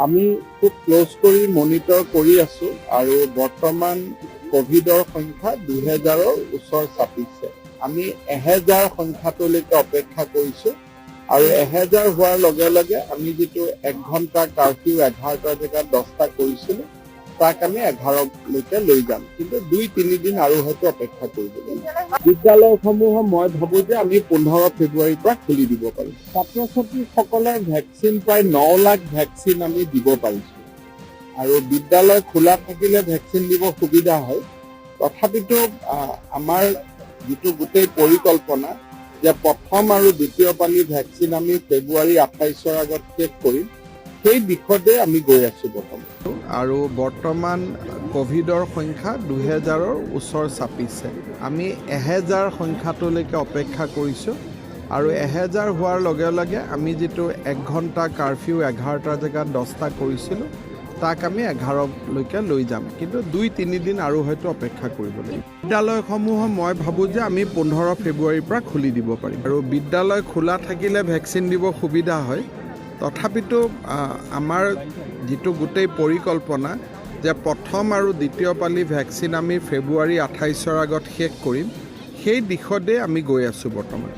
আমি খুব ক্লোজ কৰি মনিটৰ কৰি আছো আৰু বৰ্তমান কোভিডৰ সংখ্যা 2000ৰ ওচৰ চাপিছে। আমি 1000 সংখ্যাটোলৈকে অপেক্ষা কৰিছো আৰু 1000 হোৱাৰ লগে লগে আমি যেটো 1 ঘণ্টা কাৰফিউ 11টা জেগাত 10টা কৰিছিলো তাক আমি 11লৈকে লৈ যাম, কিন্তু 2-3 দিন আৰু হয়তো অপেক্ষা কৰিব লাগিব। বিদ্যালয়সমূহ মই ভাবো যে আমি 15 ফেব্ৰুৱাৰীৰ পৰা খুলি দিব পাৰিম। ছাত্ৰ-ছাত্ৰীসকলৰ ভেকচিন প্ৰায় 9 লাখ ভেকচিন আমি দিব পাৰিছো আৰু বিদ্যালয় খোলা থাকিলে ভেকচিন দিব সুবিধা হয়। তথাপিতো আমাৰ যেটো গোটেই পৰিকল্পনা যে প্ৰথম আৰু দ্বিতীয় পালি ভেকচিন আমি ফেব্ৰুৱাৰী 28ৰ আগত শেষ কৰিম, সেই দিশতে আমি গৈ আছো বৰ্তমান। আৰু বৰ্তমান কোভিডৰ সংখ্যা 2000ৰ ওচৰ চাপিছে। আমি 1000 সংখ্যাটোলৈকে অপেক্ষা কৰিছো আৰু 1000 হোৱাৰ লগে লগে আমি যেটো 1 ঘণ্টা কাৰফিউ 11টা জেগাত 10টা কৰিছিলো তাক আমি 11লৈকে লৈ যাম, কিন্তু 2-3 দিন আৰু হয়তো অপেক্ষা কৰিব লাগিব। বিদ্যালয়সমূহ মই ভাবো যে আমি 15 ফেব্ৰুৱাৰীৰ পৰা খুলি দিব পাৰিম আৰু বিদ্যালয় খোলা থাকিলে ভেকচিন দিব সুবিধা হয়। তথাপিতো আমাৰ যেটো গোটেই পৰিকল্পনা যে প্ৰথম আৰু দ্বিতীয় পালি ভেকচিন আমি ফেব্ৰুৱাৰী 28ৰ আগত শেষ কৰিম, সেই দিশতে আমি গৈ আছো বৰ্তমান।